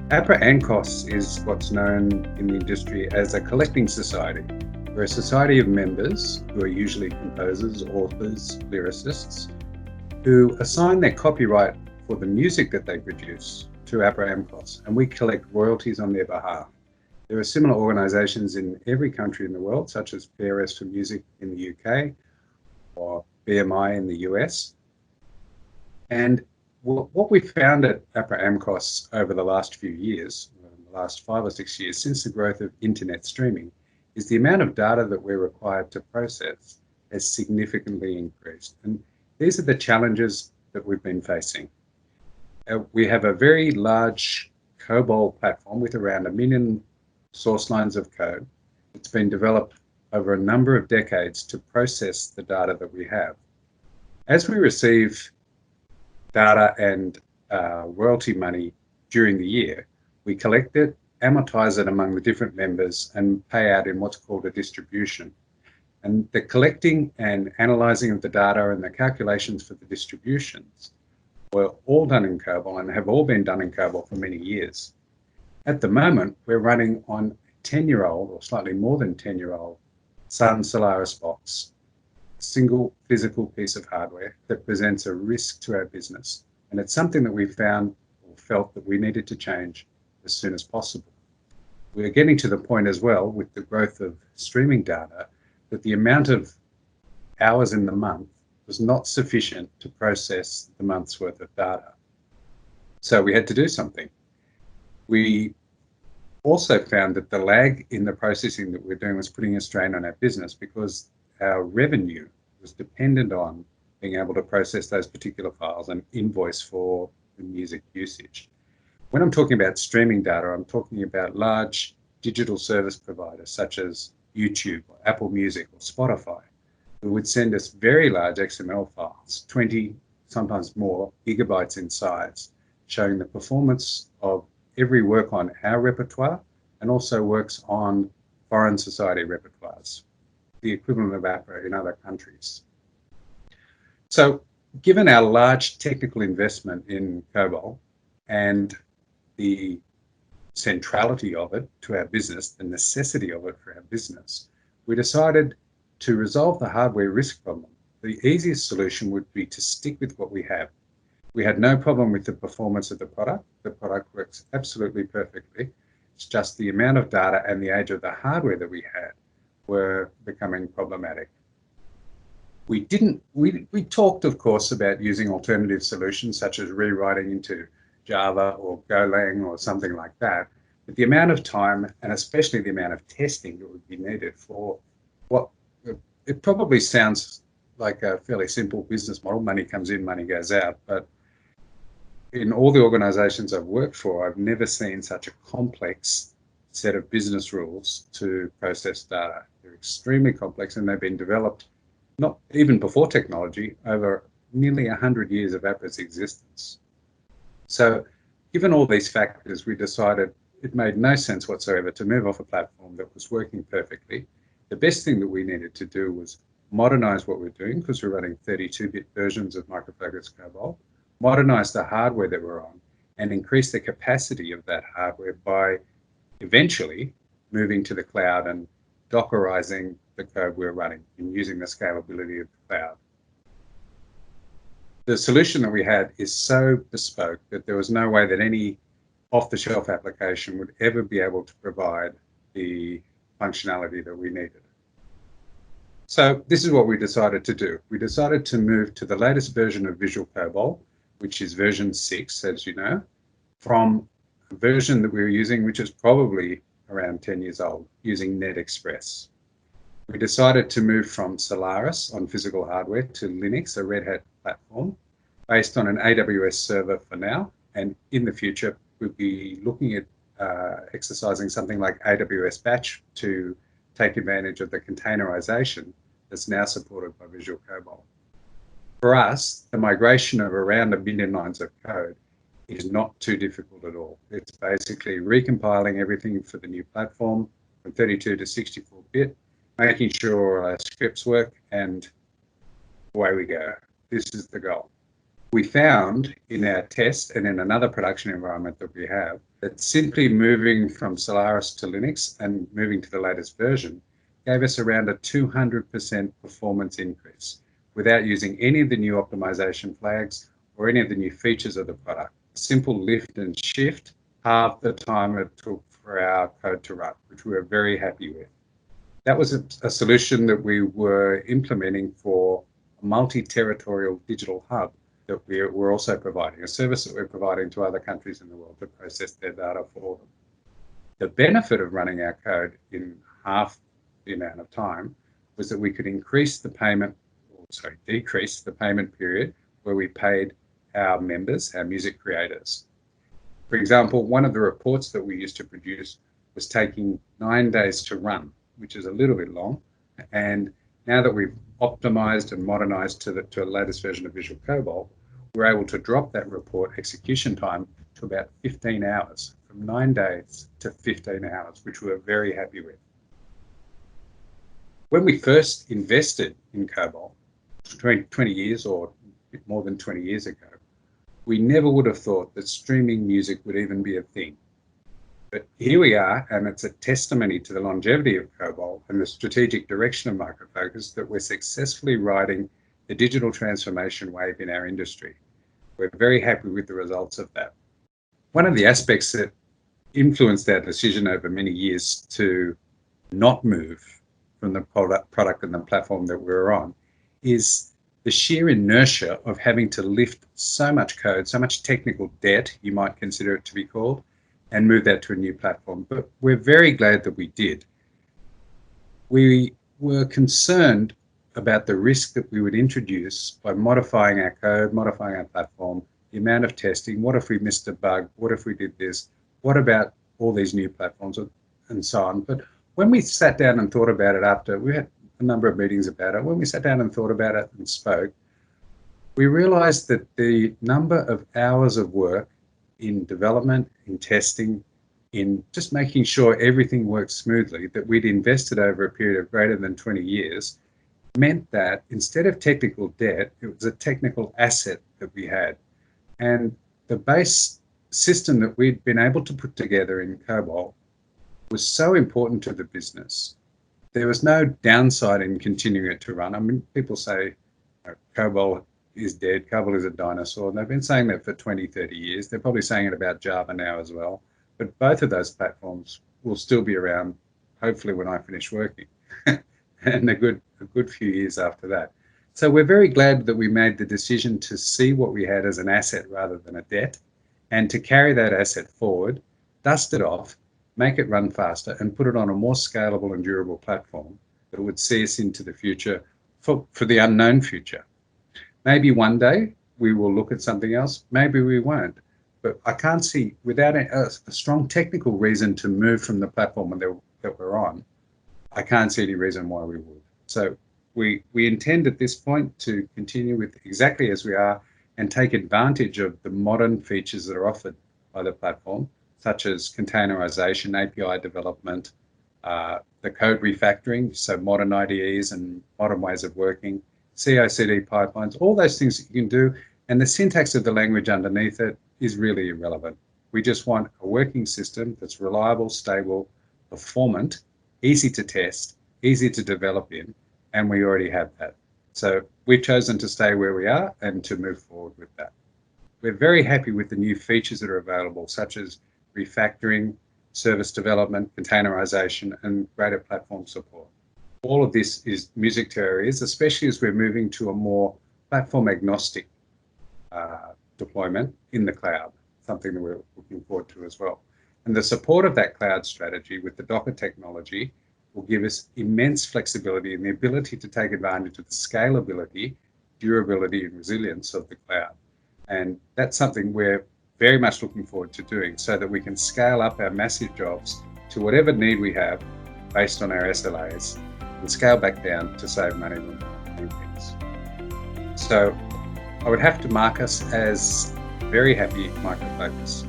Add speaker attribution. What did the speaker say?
Speaker 1: APRA AMCOS is what's known in the industry as a collecting society. We're a society of members who are usually composers, authors, lyricists, who assign their copyright for the music that they produce to APRA AMCOS, and we collect royalties on their behalf. There are similar organisations in every country in the world, such as PRS for Music in the UK or BMI in the US. And what we found at APRA AMCOS over the last few years, the last 5 or 6 years, since the growth of internet streaming, is the amount of data that we're required to process has significantly increased. And these are the challenges that we've been facing. We have a very large COBOL platform with around 1 million source lines of code. It's been developed over a number of decades to process the data that we have. As we receive data and royalty money during the year, we collect it, amortize it among the different members, and pay out in what's called a distribution. And the collecting and analysing of the data and the calculations for the distributions were all done in COBOL and have all been done in COBOL for many years. At the moment, we're running on a 10-year-old or slightly more than 10-year-old Sun Solaris box, a single physical piece of hardware that presents a risk to our business. And it's something that we found or felt that we needed to change as soon as possible. We're getting to the point as well with the growth of streaming data that the amount of hours in the month was not sufficient to process the month's worth of data. So we had to do something. We also found that the lag in the processing that we're doing was putting a strain on our business because our revenue was dependent on being able to process those particular files and invoice for the music usage. When I'm talking about streaming data, I'm talking about large digital service providers such as YouTube or Apple Music or Spotify, who would send us very large XML files, 20, sometimes more, gigabytes in size, showing the performance of every work on our repertoire and also works on foreign society repertoires, the equivalent of APRA in other countries. So given our large technical investment in COBOL and the centrality of it to our business, the necessity of it for our business, we decided to resolve the hardware risk problem. The easiest solution would be to stick with what we have. We had no problem with the performance of the product. The product works absolutely perfectly. It's just the amount of data and the age of the hardware that we had were becoming problematic. We talked, of course, about using alternative solutions such as rewriting into Java or Golang or something like that. But the amount of time and especially the amount of testing that would be needed for what it probably sounds like a fairly simple business model. Money comes in, money goes out. But in all the organizations I've worked for, I've never seen such a complex set of business rules to process data. They're extremely complex and they've been developed not even before technology, over nearly 100 years of APRA's existence. So given all these factors, we decided it made no sense whatsoever to move off a platform that was working perfectly. The best thing that we needed to do was modernize what we're doing because we're running 32-bit versions of Micro Focus COBOL, modernize the hardware that we're on, and increase the capacity of that hardware by eventually moving to the cloud and Dockerizing the code we're running and using the scalability of the cloud. The solution that we had is so bespoke that there was no way that any off-the-shelf application would ever be able to provide the functionality that we needed. So this is what we decided to do. We decided to move to the latest version of Visual COBOL, which is version 6, as you know, from a version that we were using, which is probably around 10 years old, using NetExpress. We decided to move from Solaris on physical hardware to Linux, a Red Hat platform, based on an AWS server for now, and in the future we'll be looking at exercising something like AWS Batch to take advantage of the containerization that's now supported by Visual COBOL. For us, the migration of around 1 million lines of code is not too difficult at all. It's basically recompiling everything for the new platform from 32 to 64-bit, making sure our scripts work, and away we go. This is the goal. We found in our test and in another production environment that we have that simply moving from Solaris to Linux and moving to the latest version gave us around a 200% performance increase without using any of the new optimization flags or any of the new features of the product. Simple lift and shift, half the time it took for our code to run, which we were very happy with. That was a solution that we were implementing for a multi-territorial digital hub that we're also providing, a service that we're providing to other countries in the world to process their data for them. The benefit of running our code in half the amount of time was that we could decrease the payment period where we paid our members, our music creators. For example, one of the reports that we used to produce was taking 9 days to run, which is a little bit long. And now that we've optimized and modernized to the latest version of Visual COBOL, we're able to drop that report execution time to about 15 hours, from 9 days to 15 hours, which we're very happy with. When we first invested in COBOL, 20 years or more than 20 years ago, we never would have thought that streaming music would even be a thing. But here we are, and it's a testimony to the longevity of COBOL and the strategic direction of Micro Focus that we're successfully riding the digital transformation wave in our industry. We're very happy with the results of that. One of the aspects that influenced our decision over many years to not move from the product and the platform that we're on is the sheer inertia of having to lift so much code, so much technical debt, you might consider it to be called, and move that to a new platform. But we're very glad that we did. We were concerned about the risk that we would introduce by modifying our code, modifying our platform, the amount of testing. What if we missed a bug? What if we did this? What about all these new platforms and so on? But when we sat down and thought about it after, we had a number of meetings about it. When we sat down and thought about it and spoke, we realized that the number of hours of work in development, in testing, in just making sure everything works smoothly that we'd invested over a period of greater than 20 years meant that instead of technical debt, it was a technical asset that we had. And the base system that we'd been able to put together in COBOL was so important to the business. There was no downside in continuing it to run. I mean, people say COBOL is dead, COBOL is a dinosaur, and they've been saying that for 20, 30 years. They're probably saying it about Java now as well. But both of those platforms will still be around, hopefully when I finish working, and a good few years after that. So we're very glad that we made the decision to see what we had as an asset rather than a debt, and to carry that asset forward, dust it off, make it run faster, and put it on a more scalable and durable platform that would see us into the future for the unknown future. Maybe one day we will look at something else, maybe we won't. But I can't see, without a strong technical reason to move from the platform that we're on, I can't see any reason why we would. So we intend at this point to continue with exactly as we are and take advantage of the modern features that are offered by the platform, such as containerization, API development, the code refactoring, so modern IDEs and modern ways of working, CI/CD pipelines, all those things that you can do. And the syntax of the language underneath it is really irrelevant. We just want a working system that's reliable, stable, performant, easy to test, easy to develop in, and we already have that. So we've chosen to stay where we are and to move forward with that. We're very happy with the new features that are available, such as refactoring, service development, containerization, and greater platform support. All of this is music to our ears, especially as we're moving to a more platform agnostic deployment in the cloud, something that we're looking forward to as well. And the support of that cloud strategy with the Docker technology will give us immense flexibility and the ability to take advantage of the scalability, durability, and resilience of the cloud. And that's something we're very much looking forward to doing so that we can scale up our massive jobs to whatever need we have based on our SLAs and scale back down to save money when doing things. So I would have to mark us as very happy Micro Focus.